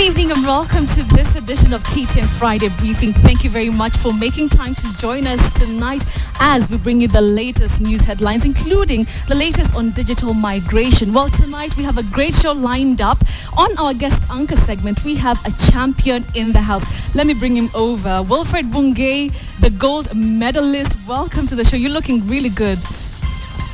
evening and welcome to this edition of KTN Friday Briefing. Thank you very much for making time to join us tonight as we bring you the latest news headlines, including the latest on digital migration. Well, tonight we have a great show lined up. On our guest anchor segment, we have a champion in the house. Let me bring him over. Wilfred Bungay, the gold medalist. Welcome to the show. You're looking really good.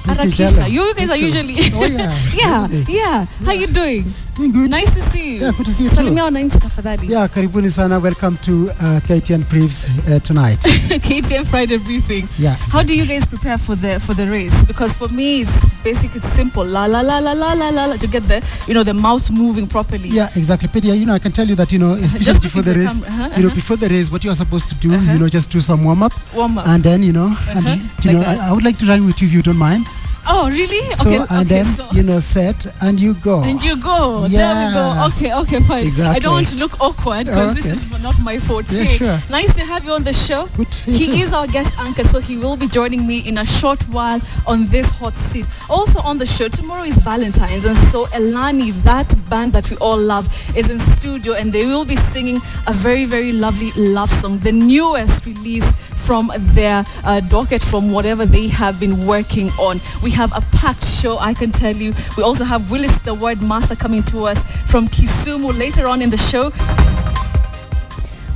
Arakisha, you guys are usually... Oh, yeah. yeah. How you doing? Doing good. Nice to see you. Yeah, good to see you too. Salimia wananchi tafadhali. Yeah, karibuni sana. Welcome to KTN Briefs tonight. KTN Friday Briefing. Yeah. Exactly. How do you guys prepare for the race? Because for me, it's basic. It's simple. La la la la la la la to get the mouth moving properly. Yeah, exactly. But yeah, I can tell you that especially just before the race, before the race, what you are supposed to do, just do some warm up, and then I would like to run with you if you don't mind. Oh, really? So, then, set and you go. And you go. Yeah. There we go. Okay, fine. Exactly. I don't want to look awkward because this is not my forte. Yeah, sure. Nice to have you on the show. Good to see you. He is our guest anchor, so he will be joining me in a short while on this hot seat. Also on the show, tomorrow is Valentine's, and so Elani, that band that we all love, is in studio, and they will be singing a very, very lovely love song, the newest release from their docket, from whatever they have been working on. We have a packed show, I can tell you. We also have Willis, the word master, coming to us from Kisumu later on in the show.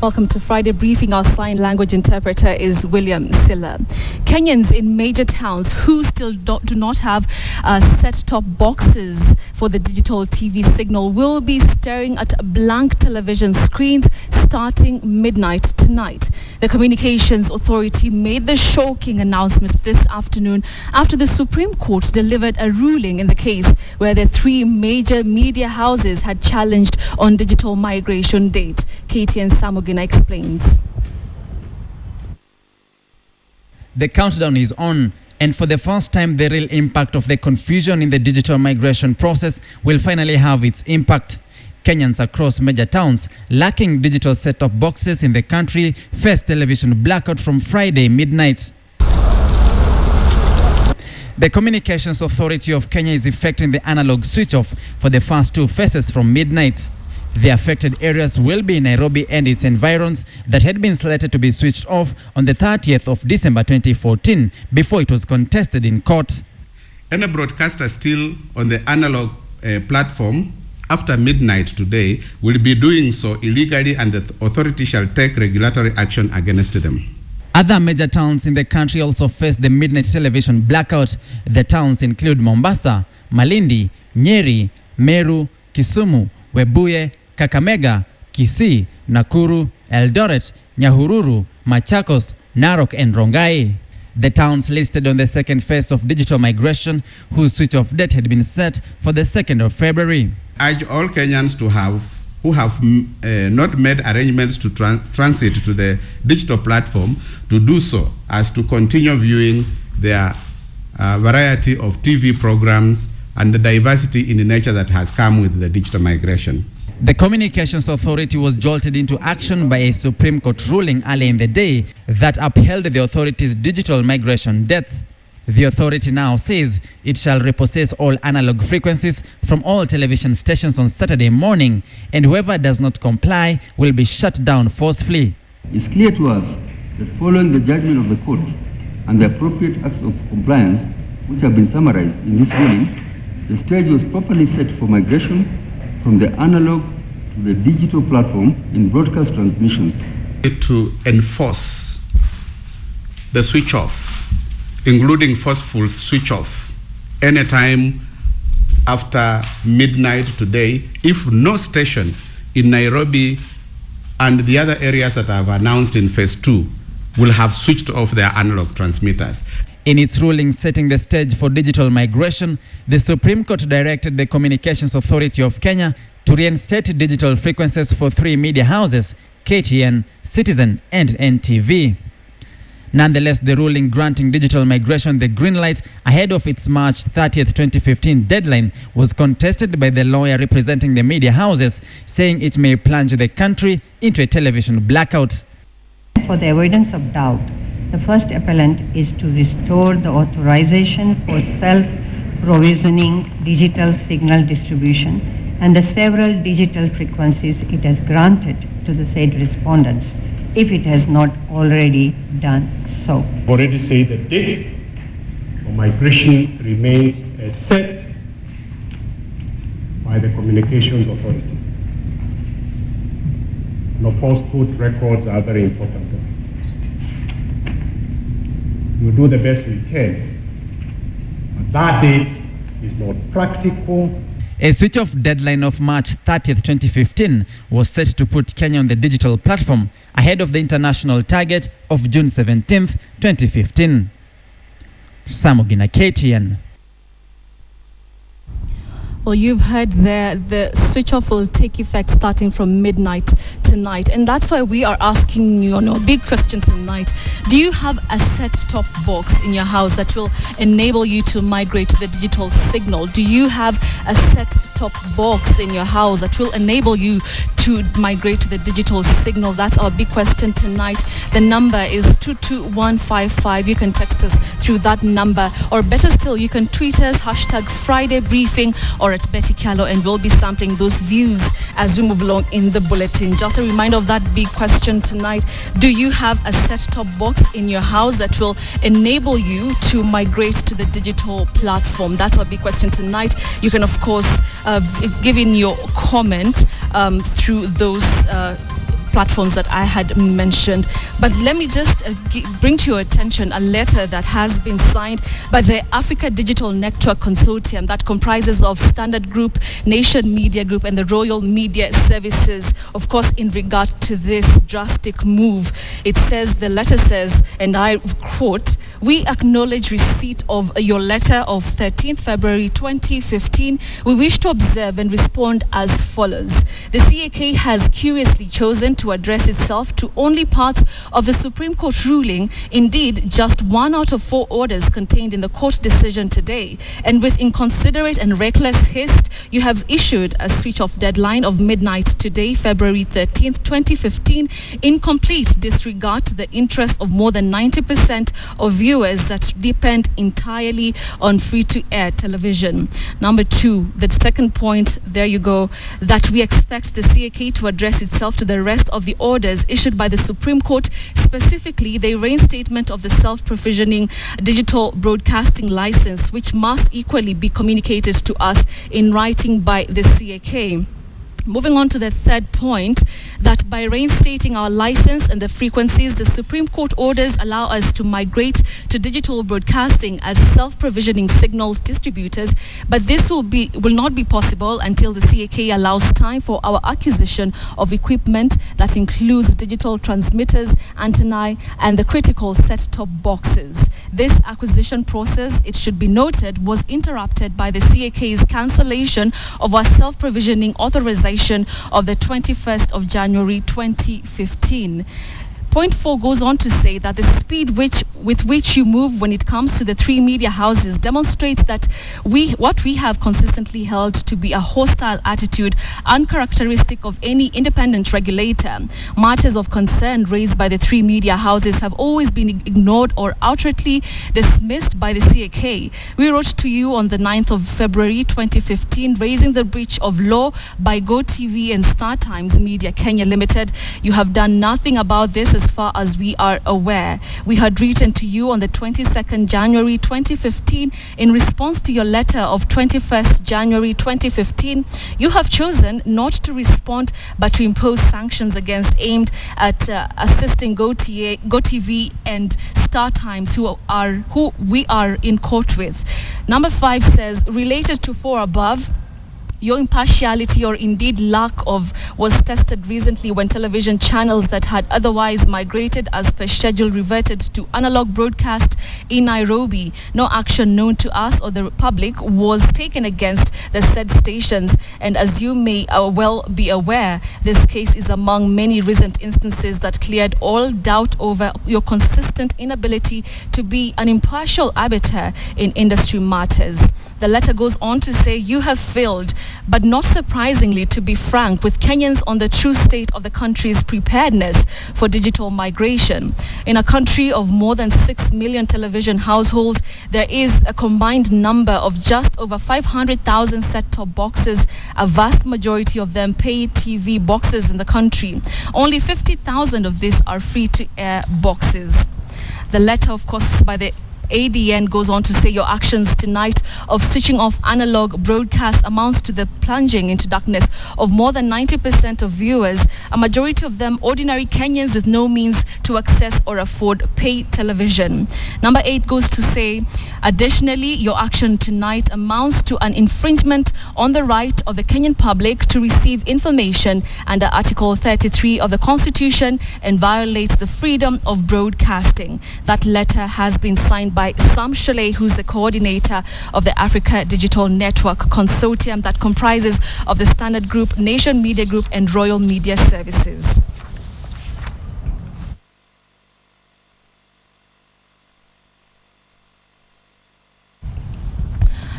Welcome to Friday Briefing. Our sign language interpreter is William Silla. Kenyans in major towns who still do not have set-top boxes for the digital TV signal will be staring at blank television screens starting midnight tonight. The Communications Authority made the shocking announcement this afternoon after the Supreme Court delivered a ruling in the case where the three major media houses had challenged on digital migration date. KTN Samogina explains. The countdown is on, and for the first time, the real impact of the confusion in the digital migration process will finally have its impact. Kenyans across major towns lacking digital set-top boxes in the country face television blackout from Friday midnight. The Communications Authority of Kenya is effecting the analog switch-off for the first two phases from midnight. The affected areas will be Nairobi and its environs that had been slated to be switched off on the 30th of December 2014 before it was contested in court. Any broadcaster still on the analog platform after midnight today will be doing so illegally, and the authority shall take regulatory action against them. Other major towns in the country also face the midnight television blackout. The towns include Mombasa, Malindi, Nyeri, Meru, Kisumu, Webuye, Kakamega, Kisii, Nakuru, Eldoret, Nyahururu, Machakos, Narok and Rongai. The towns listed on the second phase of digital migration, whose switch-off date had been set for the 2nd of February. I urge all Kenyans who have not made arrangements to transit to the digital platform to do so, as to continue viewing their variety of TV programs and the diversity in the nature that has come with the digital migration. The Communications Authority was jolted into action by a Supreme Court ruling early in the day that upheld the authority's digital migration dates. The authority now says it shall repossess all analog frequencies from all television stations on Saturday morning, and whoever does not comply will be shut down forcefully. It's clear to us that following the judgment of the court and the appropriate acts of compliance which have been summarized in this ruling, the stage was properly set for migration from the analog to the digital platform in broadcast transmissions. To enforce the switch off, including forceful switch off, anytime after midnight today, if no station in Nairobi and the other areas that I have announced in phase 2 will have switched off their analog transmitters. In its ruling setting the stage for digital migration, the Supreme Court directed the Communications Authority of Kenya to reinstate digital frequencies for three media houses, KTN, Citizen and NTV. Nonetheless, the ruling granting digital migration the green light ahead of its March 30th, 2015 deadline was contested by the lawyer representing the media houses, saying it may plunge the country into a television blackout. For the avoidance of doubt, the first appellant is to restore the authorization for self-provisioning digital signal distribution and the several digital frequencies it has granted to the said respondents, if it has not already done so. I've already said the date for migration remains as set by the Communications Authority. And of course, court records are very important. We'll do the best we can, but that date is not practical. A switch-off deadline of March 30th, 2015 was set to put Kenya on the digital platform ahead of the international target of June 17th, 2015. Samogina, KTN. Well, you've heard there, the switch off will take effect starting from midnight tonight. And that's why we are asking you, a big question tonight. Do you have a set-top box in your house that will enable you to migrate to the digital signal? Do you have a set-top box in your house that will enable you to migrate to the digital signal? That's our big question tonight. The number is 22155. You can text us through that number. Or better still, you can tweet us, #FridayBriefing, or at Betty Callow, and we'll be sampling those views as we move along in the bulletin. Just a reminder of that big question tonight. Do you have a set-top box in your house that will enable you to migrate to the digital platform? That's our big question tonight. You can, of course, give in your comment through those platforms that I had mentioned. But let me just bring to your attention a letter that has been signed by the Africa Digital Network Consortium that comprises of Standard Group, Nation Media Group, and the Royal Media Services, of course, in regard to this drastic move. The letter says, and I quote, "We acknowledge receipt of your letter of 13th February 2015. We wish to observe and respond as follows. The CAK has curiously chosen to address itself to only parts of the Supreme Court ruling, indeed just 1 out of 4 orders contained in the court decision today, and with inconsiderate and reckless haste, you have issued a switch-off deadline of midnight today, February 13th, 2015, in complete disregard to the interest of more than 90% of viewers that depend entirely on free-to-air television." Number 2, the second point, there you go, that we expect the CAK to address itself to the rest of the orders issued by the Supreme Court, specifically the reinstatement of the self-provisioning digital broadcasting license, which must equally be communicated to us in writing by the CAK. Moving on to the third point, that by reinstating our license and the frequencies, the Supreme Court orders allow us to migrate to digital broadcasting as self-provisioning signals distributors, but this will not be possible until the CAK allows time for our acquisition of equipment that includes digital transmitters, antennae, and the critical set-top boxes. This acquisition process, it should be noted, was interrupted by the CAK's cancellation of our self-provisioning authorization of the 21st of January 2015. Point 4 goes on to say that the speed with which you move when it comes to the 3 media houses demonstrates that what we have consistently held to be a hostile attitude uncharacteristic of any independent regulator. Matters of concern raised by the 3 media houses have always been ignored or outrightly dismissed by the CAK. We wrote to you on the 9th of February 2015 raising the breach of law by GoTV and StarTimes Media Kenya Limited. You have done nothing about this as far as we are aware. We had written to you on the 22nd January 2015 in response to your letter of 21st January 2015. You have chosen not to respond but to impose sanctions aimed at assisting GoTV and StarTimes who we are in court with. Number 5 says, related to 4 above, your impartiality or indeed lack of was tested recently when television channels that had otherwise migrated as per schedule reverted to analog broadcast in Nairobi. No action known to us or the public was taken against the said stations, and as you may well be aware, this case is among many recent instances that cleared all doubt over your consistent inability to be an impartial arbiter in industry matters. The letter goes on to say, you have failed, but not surprisingly, to be frank, with Kenyans on the true state of the country's preparedness for digital migration. In a country of more than 6 million television households, there is a combined number of just over 500,000 set-top boxes, a vast majority of them pay TV boxes in the country. Only 50,000 of these are free-to-air boxes. The letter, of course, by the ADN goes on to say your actions tonight of switching off analog broadcast amounts to the plunging into darkness of more than 90% of viewers, a majority of them ordinary Kenyans with no means to access or afford paid television. Number 8 goes to say, additionally, your action tonight amounts to an infringement on the right of the Kenyan public to receive information under Article 33 of the Constitution and violates the freedom of broadcasting. That letter has been signed by Sam Shale, who's the coordinator of the Africa Digital Network Consortium that comprises of the Standard Group, Nation Media Group, and Royal Media Services.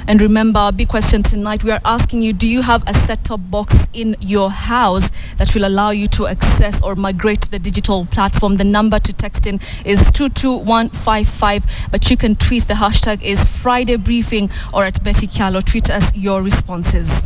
And remember, our big question tonight, we are asking you, do you have a set-top box in your house that will allow you to access or migrate to the digital platform? The number to text in is 22155, but you can tweet. The hashtag is Friday Briefing or at Betty Kialo. Tweet us your responses.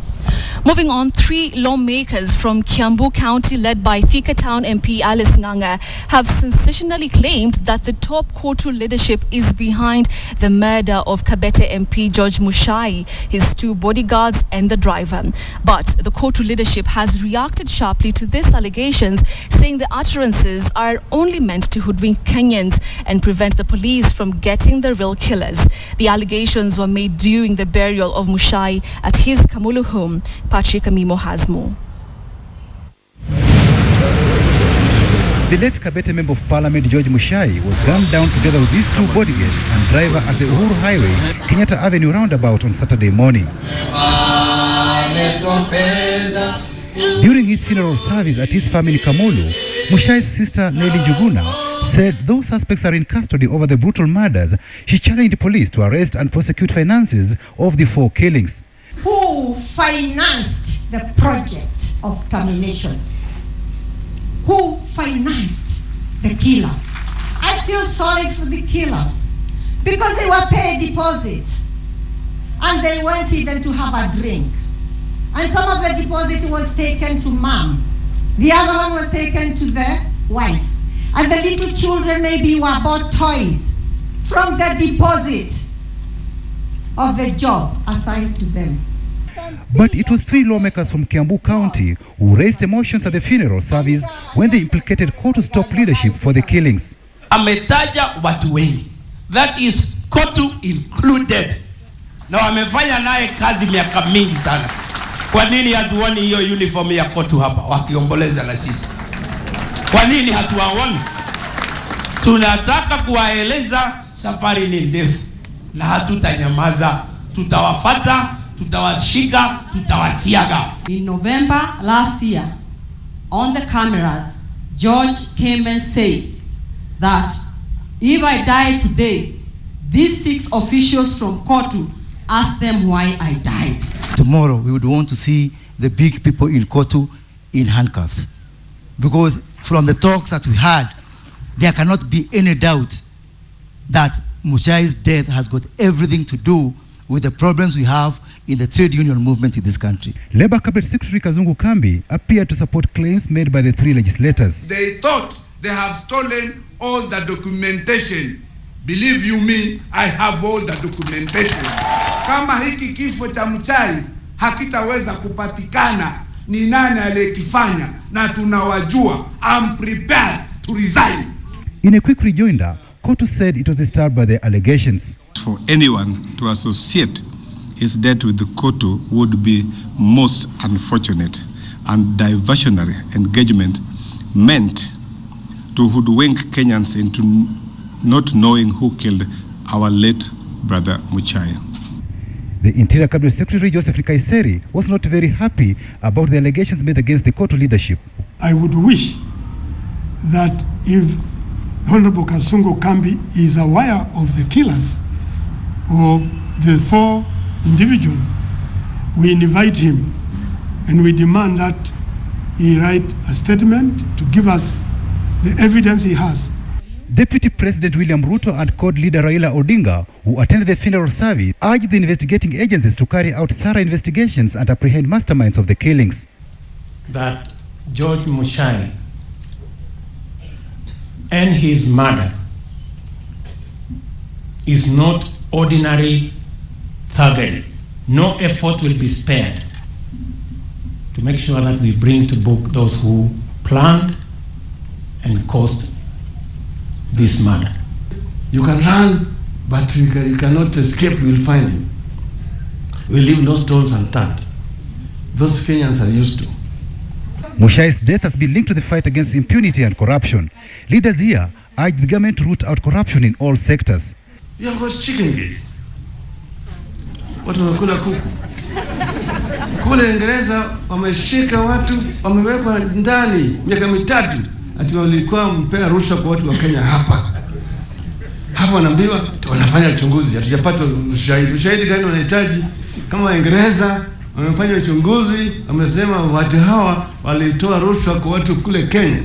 Moving on, 3 lawmakers from Kiambu County, led by Thika Town MP Alice Nganga, have sensationally claimed that the top Kotu leadership is behind the murder of Kabete MP George Muchai, his 2 bodyguards and the driver. But the Kotu leadership has reacted sharply to these allegations, saying the utterances are only meant to hoodwink Kenyans and prevent the police from getting the real killers. The allegations were made during the burial of Muchai at his Kamulu home. Patrick Amimo has more. The late Kabete Member of Parliament George Muchai was gunned down together with his 2 bodyguards and driver at the Uhuru Highway, Kenyatta Avenue roundabout on Saturday morning. During his funeral service at his farm in Kamulu, Muchai's sister Nelly Njuguna said those suspects are in custody over the brutal murders. She challenged police to arrest and prosecute finances of the 4 killings. Who financed the project of termination? Who financed the killers? I feel sorry for the killers because they were paid deposit and they went even to have a drink. And some of the deposit was taken to mom. The other one was taken to the wife. And the little children maybe were bought toys from the deposit of the job assigned to them. But it was 3 lawmakers from Kiambu County who raised emotions at the funeral service when they implicated Kotu's top leadership for the killings. Ametaja watu wengi, that is Kotu included, na wamefanya naye kazi miaka mingi sana. Kwa nini hatuoni hiyo uniform ya Kotu hapa wakiomboleza na sisi? Kwa nini hatuwaoni? Tunataka kuwaeleza safari ni ndefu na hatutanyamaza, tutawafata, tutawashika, tutawasiaga. In November last year, on the cameras, George came and said that if I die today, these 6 officials from Kotu ask them why I died. Tomorrow we would want to see the big people in Kotu in handcuffs, because from the talks that we had, there cannot be any doubt that Muchai's death has got everything to do with the problems we have in the trade union movement in this country. Labour Cabinet Secretary Kazungu Kambi appeared to support claims made by the 3 legislators. They thought they have stolen all the documentation. Believe you me, I have all the documentation. Kama hiki kifo cha Muchai hakitaweza kupatikana ni nani aliyekifanya na tunawajua, I'm prepared to resign. In a quick rejoinder, Kotu said it was disturbed by the allegations. For anyone to associate his death with the Kotu would be most unfortunate, and diversionary engagement meant to hoodwink Kenyans into not knowing who killed our late brother Muchai. The Interior Cabinet Secretary Joseph Nkaiseri was not very happy about the allegations made against the Kotu leadership. I would wish that if Honorable Kazungu Kambi is aware of the killers of the 4 individual, we invite him and we demand that he write a statement to give us the evidence he has. Deputy President William Ruto and CORD leader Raila Odinga, who attended the funeral service, urged the investigating agencies to carry out thorough investigations and apprehend masterminds of the killings. That George Muchai and his murder is not ordinary thuggery. No effort will be spared to make sure that we bring to book those who planned and caused this murder. You can run, but you cannot escape. We will find you. We leave no stones unturned. Those Kenyans are used to. Muchai's death has been linked to the fight against impunity and corruption. Leaders here urge the government to root out corruption in all sectors. You have got chicken gate. Watu wanakula kuku. Kule Uingereza wameshika watu, wamewekwa ndani miaka 3 ati walikuwa mpea rushwa kwa watu wa Kenya hapa. Hapa wanaambiwa wanafanya uchunguzi, hatujapata ushahidi. Ushahidi gani wanahitaji? Kama Uingereza wamefanya uchunguzi, wamesema watu hawa walitoa rushwa kwa watu kule Kenya.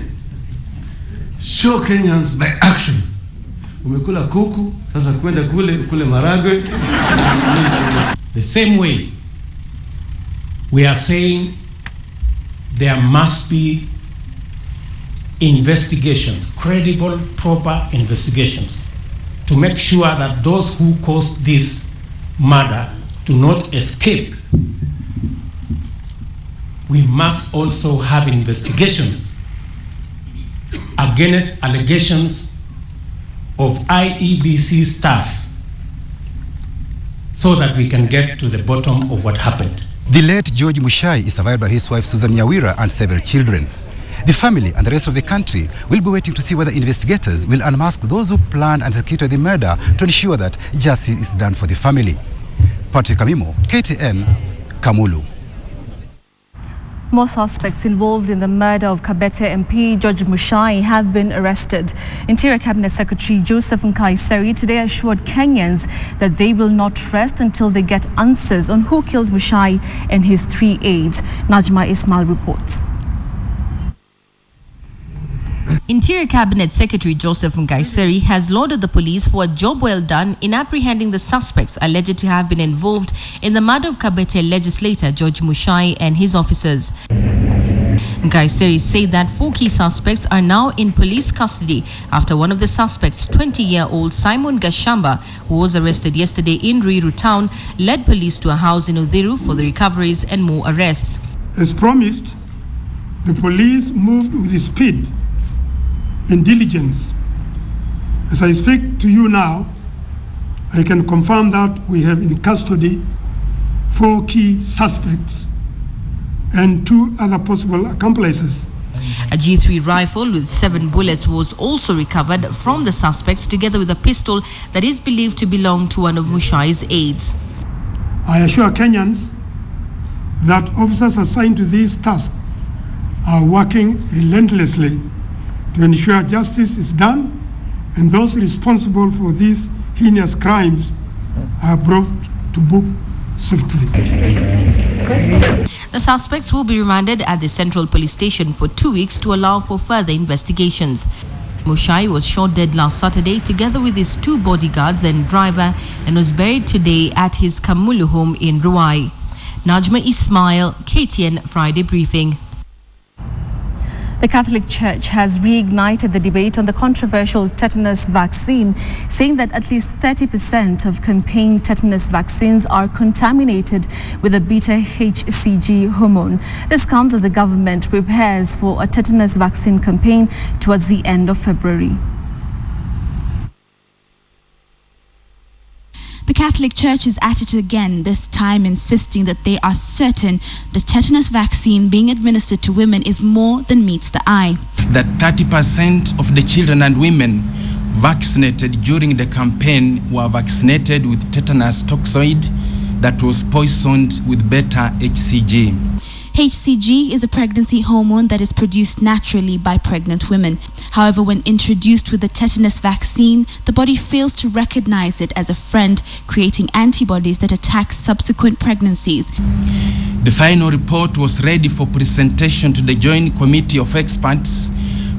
Show Kenyans by action. Umekula kuku, sasa kwenda kule maragwe. The same way we are saying there must be investigations, credible, proper investigations, to make sure that those who caused this murder do not escape. We must also have investigations against allegations of IEBC staff so that we can get to the bottom of what happened. The late George Muchai is survived by his wife Susan Nyawira and several children. The family and the rest of the country will be waiting to see whether investigators will unmask those who planned and executed the murder to ensure that justice is done for the family. Patrick Amimo, KTN, Kamulu. More suspects involved in the murder of Kabete MP George Muchai have been arrested. Interior Cabinet Secretary Joseph Nkaissery today assured Kenyans that they will not rest until they get answers on who killed Muchai and his 3 aides. Najma Ismail reports. Interior Cabinet Secretary Joseph Nkaissery has lauded the police for a job well done in apprehending the suspects alleged to have been involved in the murder of Kabete legislator George Muchai and his officers. Nkaissery said that 4 key suspects are now in police custody after one of the suspects, 20-year-old Simon Gashamba, who was arrested yesterday in Ruiru town, led police to a house in Uthiru for the recoveries and more arrests. As promised, the police moved with speed and diligence. As I speak to you now, I can confirm that we have in custody 4 key suspects and 2 other possible accomplices. A G3 rifle with 7 bullets was also recovered from the suspects, together with a pistol that is believed to belong to one of Muchai's aides. I assure Kenyans that officers assigned to this task are working relentlessly to ensure justice is done and those responsible for these heinous crimes are brought to book swiftly. The suspects will be remanded at the Central Police Station for 2 weeks to allow for further investigations. Muchai was shot dead last Saturday together with his 2 bodyguards and driver and was buried today at his Kamulu home in Ruai. Najma Ismail, KTN Friday Briefing. The Catholic Church has reignited the debate on the controversial tetanus vaccine, saying that at least 30% of campaign tetanus vaccines are contaminated with the beta-HCG hormone. This comes as the government prepares for a tetanus vaccine campaign towards the end of February. The Catholic Church is at it again, this time insisting that they are certain the tetanus vaccine being administered to women is more than meets the eye. That 30% of the children and women vaccinated during the campaign were vaccinated with tetanus toxoid that was poisoned with beta-HCG. HCG is a pregnancy hormone that is produced naturally by pregnant women. However, when introduced with the tetanus vaccine, the body fails to recognize it as a friend, creating antibodies that attack subsequent pregnancies. The final report was ready for presentation to the Joint Committee of Experts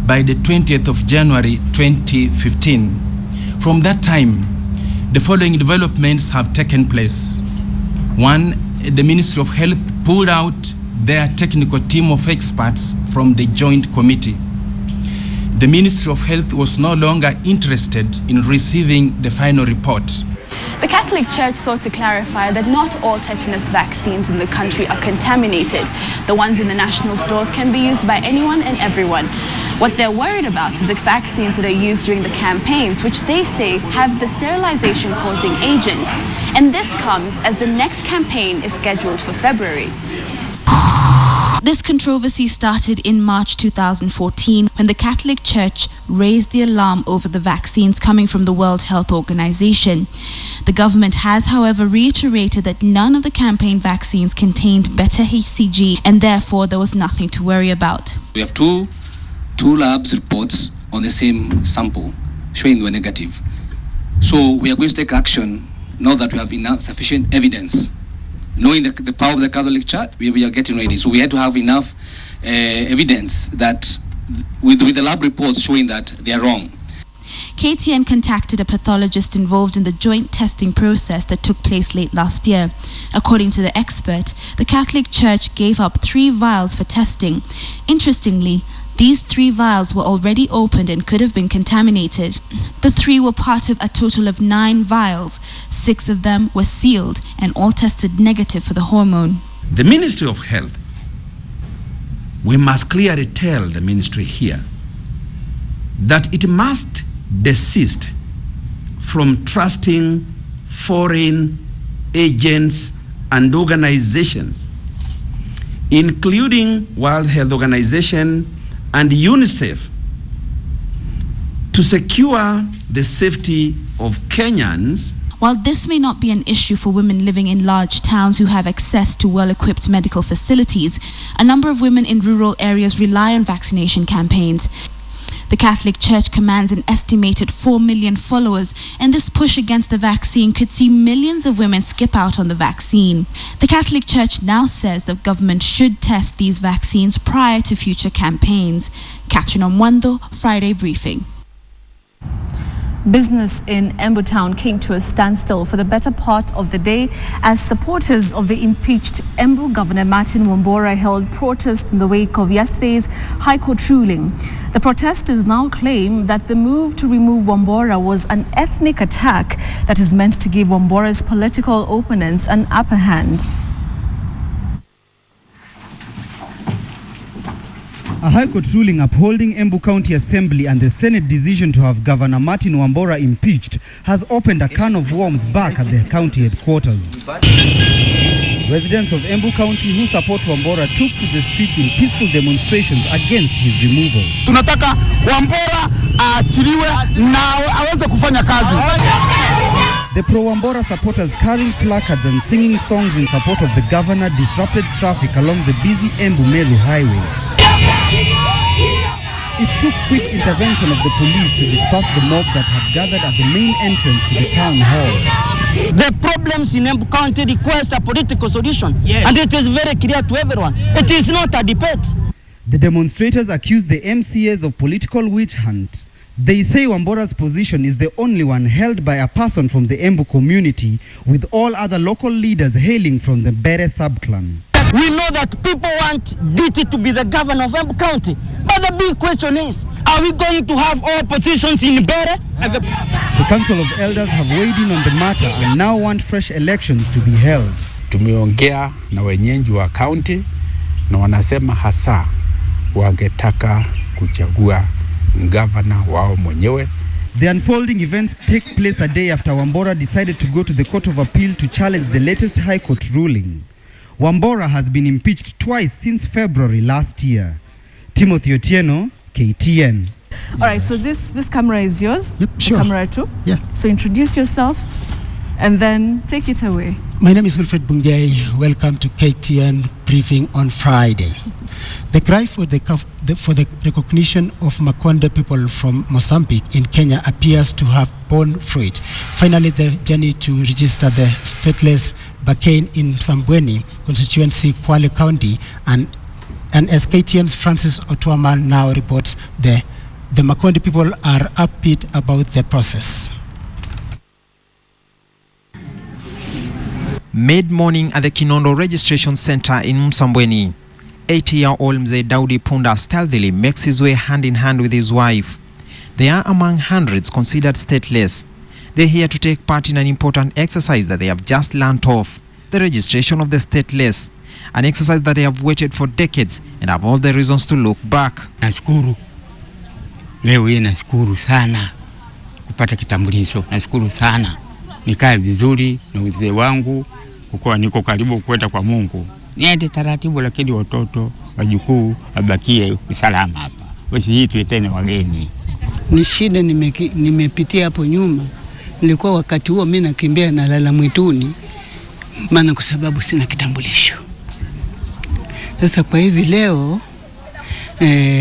by the 20th of January 2015. From that time, the following developments have taken place. One, the Ministry of Health pulled out their technical team of experts from the Joint Committee. The Ministry of Health was no longer interested in receiving the final report. The Catholic Church sought to clarify that not all tetanus vaccines in the country are contaminated. The ones in the national stores can be used by anyone and everyone. What they're worried about is the vaccines that are used during the campaigns, which they say have the sterilization-causing agent. And this comes as the next campaign is scheduled for February. This controversy started in March 2014 when the Catholic Church raised the alarm over the vaccines coming from the World Health Organization. The government has, however, reiterated that none of the campaign vaccines contained beta HCG and therefore there was nothing to worry about. We have two labs reports on the same sample showing they were negative. So we are going to take action now that we have enough sufficient evidence. Knowing the power of the Catholic Church, we are getting ready. So we had to have enough evidence that with the lab reports showing that they are wrong. KTN contacted a pathologist involved in the joint testing process that took place late last year. According to the expert, the Catholic Church gave up 3 vials for testing. Interestingly, these 3 vials were already opened and could have been contaminated. The 3 were part of a total of 9 vials. 6 of them were sealed and all tested negative for the hormone. The Ministry of Health, we must clearly tell the ministry here that it must desist from trusting foreign agents and organizations, including World Health Organization and UNICEF, to secure the safety of Kenyans. While this may not be an issue for women living in large towns who have access to well-equipped medical facilities, a number of women in rural areas rely on vaccination campaigns. The Catholic Church commands an estimated 4 million followers, and this push against the vaccine could see millions of women skip out on the vaccine. The Catholic Church now says the government should test these vaccines prior to future campaigns. Catherine Omwando, Friday Briefing. Business in Embu Town came to a standstill for the better part of the day as supporters of the impeached Embu Governor Martin Wambora held protest in the wake of yesterday's High Court ruling. The protesters now claim that the move to remove Wambora was an ethnic attack that is meant to give Wambora's political opponents an upper hand. A High Court ruling upholding Embu County Assembly and the Senate decision to have Governor Martin Wambora impeached has opened a can of worms back at the county headquarters. Residents of Embu County who support Wambora took to the streets in peaceful demonstrations against his removal. Tunataka Wambora aachiliwe na aweze kufanya kazi. The pro-Wambora supporters carrying placards and singing songs in support of the governor disrupted traffic along the busy Embu-Meru highway. It took quick intervention of the police to disperse the mob that had gathered at the main entrance to the town hall. The problems in Embu County request a political solution, yes. And it is very clear to everyone. It is not a debate. The demonstrators accused the MCAs of political witch hunt. They say Wambora's position is the only one held by a person from the Embu community, with all other local leaders hailing from the Bere sub-clan. We know that people want DT to be the governor of Embu County. But the big question is, are we going to have all positions in Bere? The Council of Elders have weighed in on the matter and now want fresh elections to be held. Tumeongea na wenyeji wa county na wanasema hasa wangetaka kuchagua governor wao mwenyewe. The unfolding events take place a day after Wambora decided to go to the Court of Appeal to challenge the latest High Court ruling. Wambora has been impeached twice since February last year. Timothy Otieno, KTN. All right, so this camera is yours. Yep, sure. The camera too. Yeah. So introduce yourself and then take it away. My name is Wilfred Bungei. Welcome to KTN briefing on Friday. The cry for the recognition of Makonde people from Mozambique in Kenya appears to have borne fruit. Finally, the journey to register the stateless Bakane in Msambweni constituency, Kwale County, and as KTN's Francis Otuama now reports, the Makonde people are upbeat about the process. Mid-morning at the Kinondo Registration Center in Msambweni, 80-year-old Mzee Daudi Punda stealthily makes his way hand-in-hand with his wife. They are among hundreds considered stateless. They're here to take part in an important exercise that they have just learnt of, the registration of the stateless, an exercise that they have waited for decades and have all the reasons to look back. Nashukuru. Leo hii nashukuru sana kupata kitambulisho. Nashukuru sana. Nikae vizuri na uzee wangu, kukuwa niko karibu kwenda kwa Mungu. Niende taratibu, lakini watoto wajukuu wabakie usalama hapa. Wasiitwe tena wageni. Ni shida nimepitia hapo nyuma. Nilikuwa wakati huo mimi nakimbia na lala mwituni, maana kwa sababu sina kitambulisho. Sasa kwa hivi leo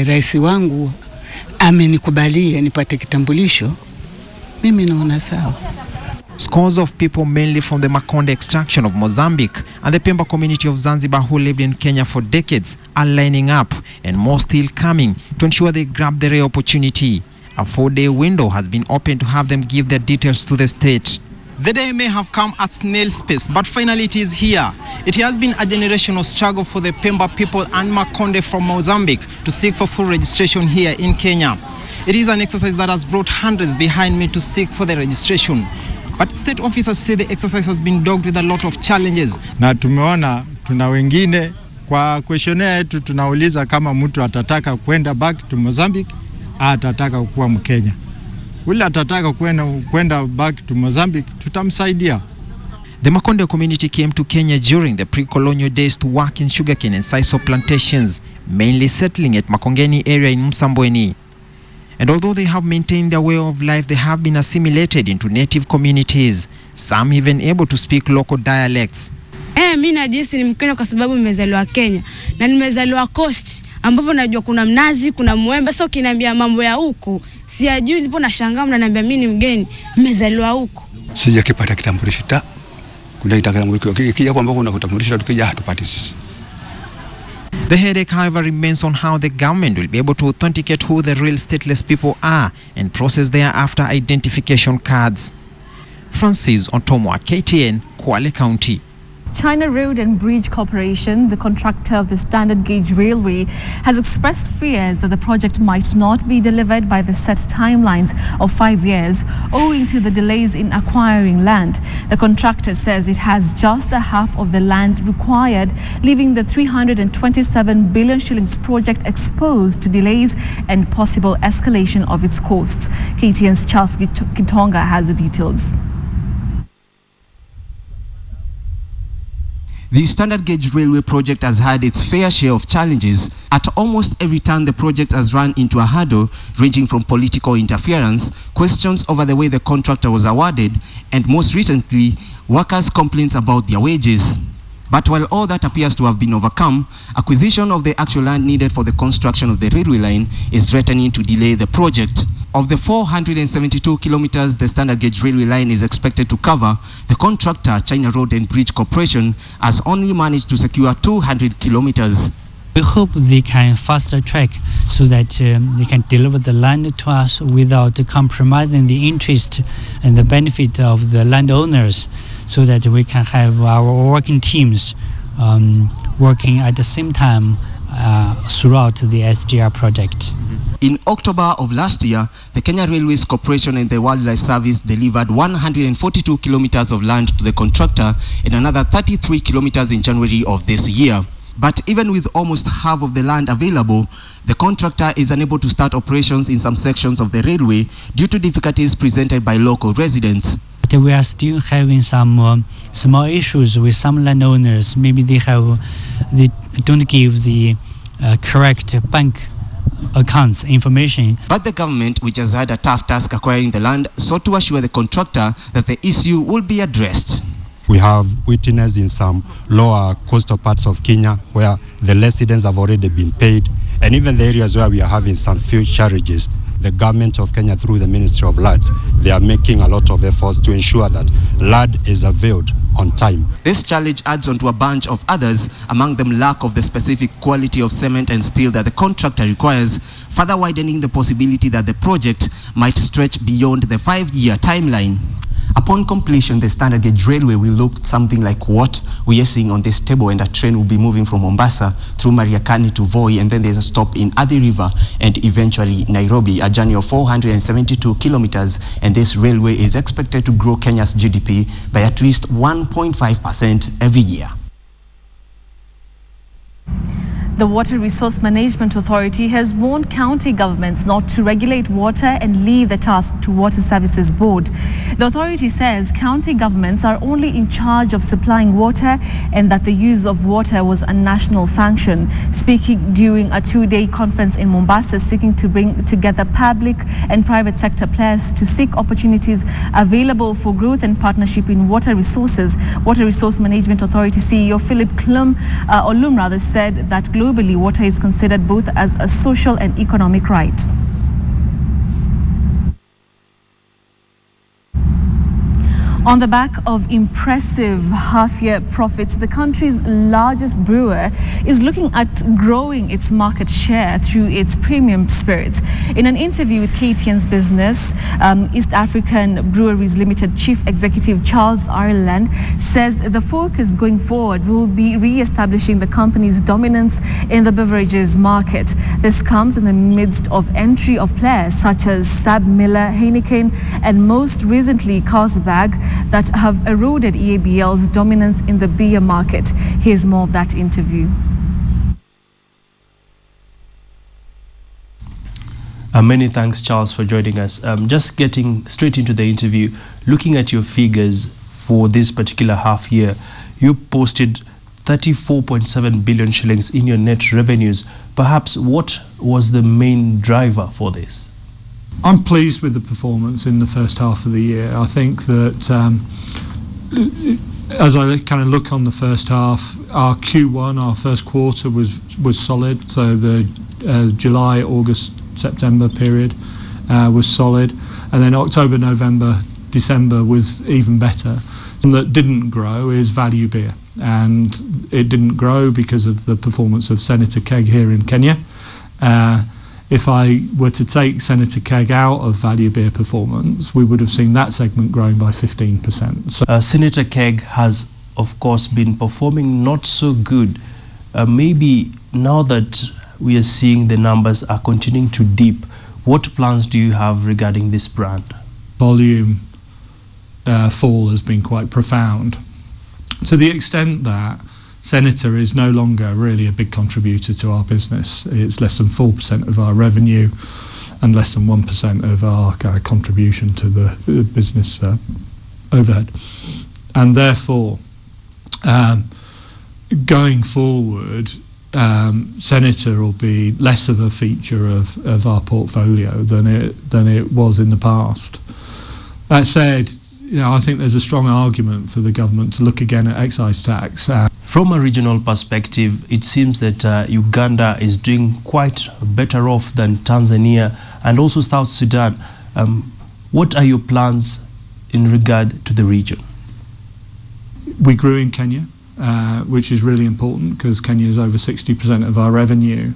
rais wangu amenikubalia nipate kitambulisho. Mimi naona sawa. Scores of people, mainly from the Makonde extraction of Mozambique and the Pemba community of Zanzibar who lived in Kenya for decades, are lining up, and more still coming to ensure they grab the rare opportunity. A 4-day window has been opened to have them give their details to the state. The day may have come at snail's pace, but finally it is here. It has been a generational struggle for the Pemba people and Makonde from Mozambique to seek for full registration here in Kenya. It is an exercise that has brought hundreds behind me to seek for the registration. But state officers say the exercise has been dogged with a lot of challenges. Na tumeona tuna wengine kwa questionnaire yetu tunauliza kama mtu atataka kwenda back to Mozambique, atataka kuwa Mkenya. Ule atataka kwenda back to Mozambique, tutamsaidia. The Makonde community came to Kenya during the pre-colonial days to work in sugarcane and sisal plantations, mainly settling at Makongeni area in Msambweni. And although they have maintained their way of life, they have been assimilated into native communities, some even able to speak local dialects. Mimi najisi ni Mkenya kwa sababu nimezaliwa Kenya na nimezaliwa Coast ambapo najua kuna mnazi, kuna mwembe, so kinaambia mambo ya huko. Sijui ndipo nashangaa mnaniambia mimi ni mgeni, nimezaliwa huko. Sijakipata kitambulisho ta. Kuna kitambulisho kija kwamba kuna kitambulisho tukija hatupati sisi. The headache, however, remains on how the government will be able to authenticate who the real stateless people are and process thereafter identification cards. Francis Ontomwa, KTN, Kwale County. China Road and Bridge Corporation, the contractor of the standard gauge railway, has expressed fears that the project might not be delivered by the set timelines of 5 years owing to the delays in acquiring land. The contractor says it has just a half of the land required, leaving the 327 billion shillings project exposed to delays and possible escalation of its costs. KTN's Charles Gitonga has the details. The standard gauge railway project has had its fair share of challenges. At almost every turn, the project has run into a hurdle ranging from political interference, questions over the way the contractor was awarded, and most recently, workers' complaints about their wages. But while all that appears to have been overcome, acquisition of the actual land needed for the construction of the railway line is threatening to delay the project. Of the 472 kilometers the standard gauge railway line is expected to cover, the contractor, China Road and Bridge Corporation, has only managed to secure 200 kilometers. We hope they can faster track so that they can deliver the land to us without compromising the interest and the benefit of the landowners, so that we can have our working teams working at the same time throughout the SGR project. In October of last year, the Kenya Railways Corporation and the Wildlife Service delivered 142 kilometers of land to the contractor and another 33 kilometers in January of this year. But even with almost half of the land available, the contractor is unable to start operations in some sections of the railway due to difficulties presented by local residents. But we are still having some small issues with some landowners. Maybe they don't give the correct bank accounts information. But the government, which has had a tough task acquiring the land, sought to assure the contractor that the issue will be addressed. We have witnessed in some lower coastal parts of Kenya where the residents have already been paid, and even the areas where we are having some few challenges, the government of Kenya through the Ministry of Lands, they are making a lot of efforts to ensure that land is availed on time. This challenge adds on to a bunch of others, among them lack of the specific quality of cement and steel that the contractor requires, further widening the possibility that the project might stretch beyond the 5-year timeline. Upon completion, the standard gauge railway will look something like what we are seeing on this table, and a train will be moving from Mombasa through Mariakani to Voi, and then there's a stop in Athi River and eventually Nairobi, a journey of 472 kilometers, and this railway is expected to grow Kenya's GDP by at least 1.5% every year. The Water Resource Management Authority has warned county governments not to regulate water and leave the task to Water Services Board. The authority says county governments are only in charge of supplying water and that the use of water was a national function. Speaking during a 2-day conference in Mombasa seeking to bring together public and private sector players to seek opportunities available for growth and partnership in water resources, Water Resource Management Authority CEO Philip Olum said that globally water is considered both as a social and economic right. On the back of impressive half-year profits, the country's largest brewer is looking at growing its market share through its premium spirits. In an interview with KTN's Business, East African Breweries Limited Chief Executive Charles Ireland says the focus going forward will be re-establishing the company's dominance in the beverages market. This comes in the midst of entry of players such as Sab Miller, Heineken, and most recently Carlsberg, that have eroded EABL's dominance in the beer market. Here's more of that interview. Many thanks, Charles, for joining us. Just getting straight into the interview, looking at your figures for this particular half year, you posted 34.7 billion shillings in your net revenues. Perhaps what was the main driver for this? I'm pleased with the performance in the first half of the year. I think that as I kind of look on the first half, our Q1, our first quarter was solid. So the July, August, September period was solid. And then October, November, December was even better. And that didn't grow is value beer. And it didn't grow because of the performance of Senator Keg here in Kenya. If I were to take Senator Keg out of value beer performance, we would have seen that segment growing by 15%. So, Senator Keg has, of course, been performing not so good. Maybe now that we are seeing the numbers are continuing to dip, what plans do you have regarding this brand? Volume fall has been quite profound, to the extent that Senator is no longer really a big contributor to our business. It's less than 4% of our revenue and less than 1% of our contribution to the business overhead. And therefore, going forward, Senator will be less of a feature of our portfolio than it was in the past. That said, I think there's a strong argument for the government to look again at excise tax. From a regional perspective, it seems that Uganda is doing quite better off than Tanzania and also South Sudan. What are your plans in regard to the region? We grew in Kenya, which is really important because Kenya is over 60% of our revenue.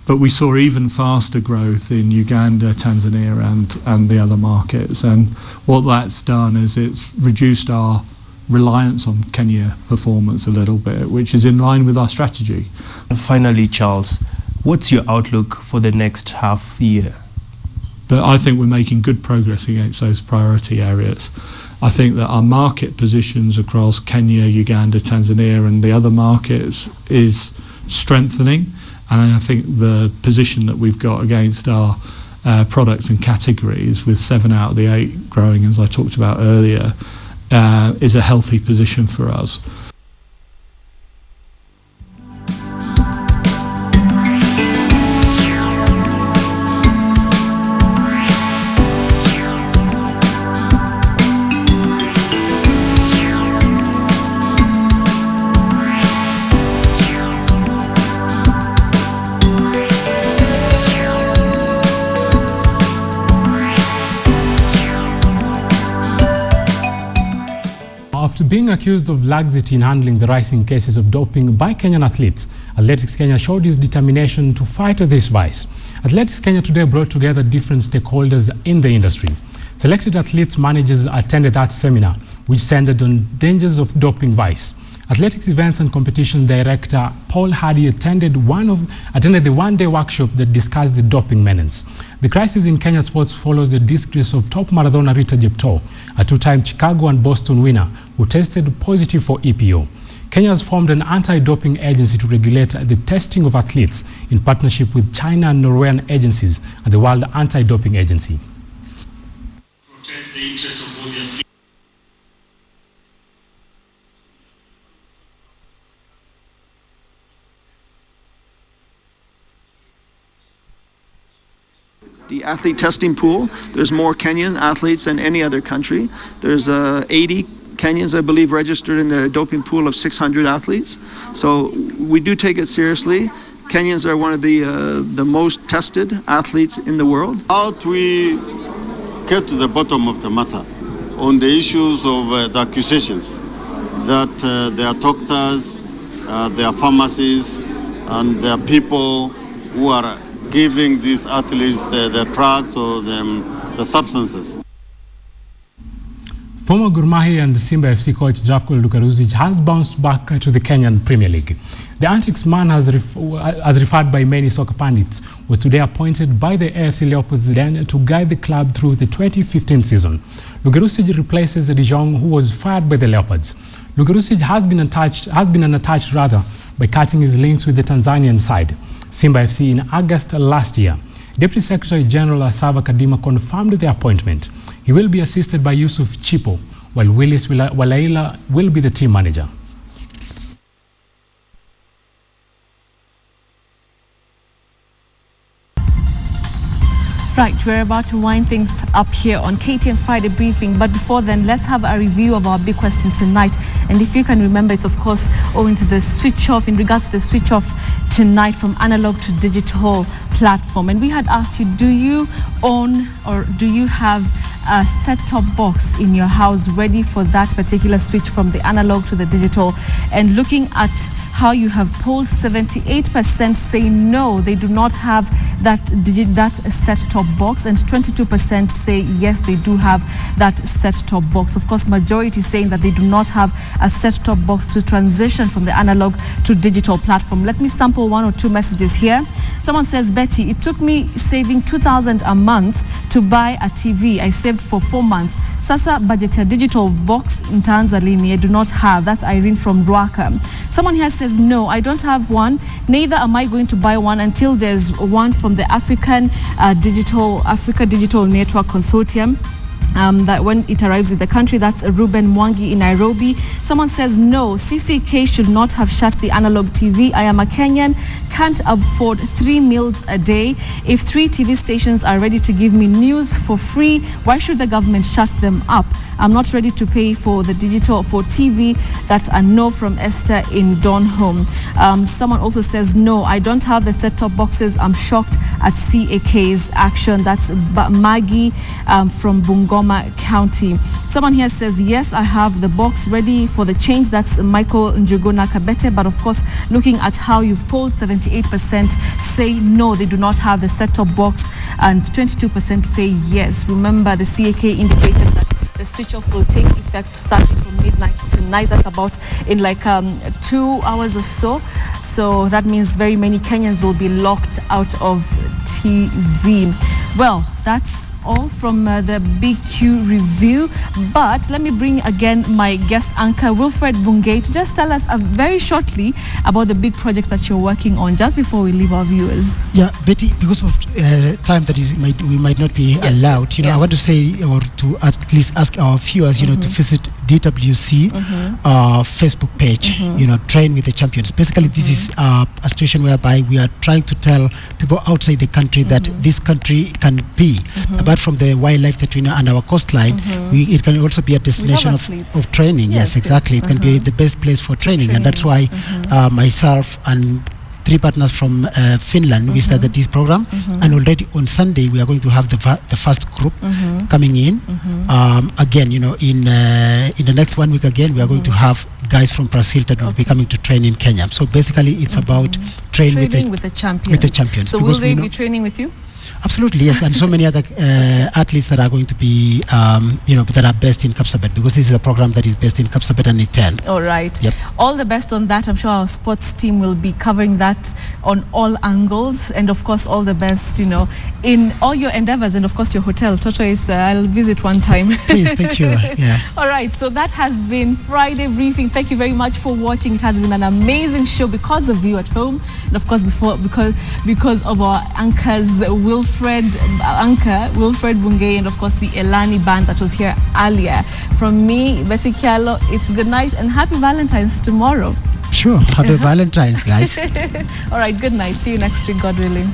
But we saw even faster growth in Uganda, Tanzania and the other markets. And what that's done is it's reduced our reliance on Kenya performance a little bit, which is in line with our strategy. And finally, Charles, what's your outlook for the next half year? But I think we're making good progress against those priority areas. I think that our market positions across Kenya, Uganda, Tanzania and the other markets is strengthening. And I think the position that we've got against our products and categories, with 7 out of the 8 growing, as I talked about earlier, is a healthy position for us. Despite being accused of laxity in handling the rising cases of doping by Kenyan athletes, Athletics Kenya showed its determination to fight this vice. Athletics Kenya today brought together different stakeholders in the industry. Selected athletes managers attended that seminar, which centered on dangers of doping vice. Athletics Events and Competition Director Paul Hardy attended the one-day workshop that discussed the doping menace. The crisis in Kenya sports follows the disgrace of top marathoner Rita Jeptoo, a two-time Chicago and Boston winner who tested positive for EPO. Kenya has formed an anti-doping agency to regulate the testing of athletes in partnership with China and Norwegian agencies and the World Anti-Doping Agency. Protect the interests of all the athletes. The athlete testing pool, there's more Kenyan athletes than any other country. There's 80 Kenyans, I believe, registered in the doping pool of 600 athletes. So we do take it seriously. Kenyans are one of the most tested athletes in the world. How do we get to the bottom of the matter on the issues of the accusations that there are doctors, there are pharmacies, and there are people who are giving these athletes the drugs or the substances? Former Gor Mahia and Simba FC coach Zdravko Lukaruzic has bounced back to the Kenyan Premier League. The antics man, as referred by many soccer pundits, was today appointed by the AFC Leopards then to guide the club through the 2015 season. Lukaruzic replaces De Jong, who was fired by the Leopards. Lukaruzic has been unattached by cutting his links with the Tanzanian side, Simba FC, in August last year. Deputy Secretary General Asava Kadima confirmed the appointment. He will be assisted by Yusuf Chipo, while Willis Walaila will be the team manager. Right, we're about to wind things up here on KTN Friday Briefing, but before then, let's have a review of our big question tonight. And if you can remember, it's of course owing to the switch off, in regards to the switch off tonight from analog to digital platform. And we had asked you, do you own or do you have a set-top box in your house ready for that particular switch from the analog to the digital? And looking at how you have polled, 78% say no, they do not have that set-top box, and 22% say yes, they do have that set-top box. Of course, majority saying that they do not have a set-top box to transition from the analog to digital platform. Let me sample one or two messages here. Someone says, Betty, it took me saving 2,000 a month to buy a TV. I saved for 4 months. Sasa budget ya digital box in Tanzania I do not have. That's Irene from Ruaka. Someone here says, no, I don't have one. Neither am I going to buy one until there's one from the Africa Digital Network Consortium. That when it arrives in the country. That's Ruben Mwangi in Nairobi. Someone says, no, CCK should not have shut the analog TV. I am a Kenyan, can't afford 3 meals a day. If 3 TV stations are ready to give me news for free, why should the government shut them up? I'm not ready to pay for the digital for TV. That's a no from Esther in Donholm. Someone also says, no, I don't have the set-top boxes. I'm shocked at CAK's action. That's Maggie from Bungoma County. Someone here says, yes, I have the box ready for the change. That's Michael Njuguna Kabete. But of course, looking at how you've polled, 78% say no, they do not have the set-top box, and 22% say yes. Remember, the CAK indicated that the switch off will take effect starting from midnight tonight. That's about in like 2 hours or so. So that means very many Kenyans will be locked out of TV. Well, that's all from the Big Q review. But let me bring again my guest anchor, Wilfred Bungay, to just tell us very shortly about the big project that you're working on, just before we leave our viewers. Yeah, Betty, because of time that we might not be allowed, I want to say, or to at least ask our viewers, to visit DWC Facebook page, Train with the Champions. Basically, this is a situation whereby we are trying to tell people outside the country that this country can be, apart from the wildlife that we know and our coastline, it can also be a destination of training. Yes, exactly. It can be the best place for training, and that's why myself and 3 partners from Finland. We started this program, and already on Sunday we are going to have the first group coming in. Again, in the next 1 week again, we are going to have guys from Brazil that will be coming to train in Kenya. So basically, it's about training with the champions. With the champions. So will they be training with you? Absolutely, yes, and so many other athletes that are going to be, that are based in Kapsabet, because this is a program that is based in Kapsabet and Iten. All right. Yep. All the best on that. I'm sure our sports team will be covering that on all angles, and of course, all the best, in all your endeavors, and of course, your hotel. Tortoise, I'll visit one time. Please, thank you. Yeah. All right, so that has been Friday Briefing. Thank you very much for watching. It has been an amazing show because of you at home, and of course, because of our anchors, Wilfred Bungay, and of course the Elani band that was here earlier. From me, Betty Kialo, it's good night and happy Valentine's tomorrow. Sure, happy Valentine's, guys. All right, good night. See you next week, God willing.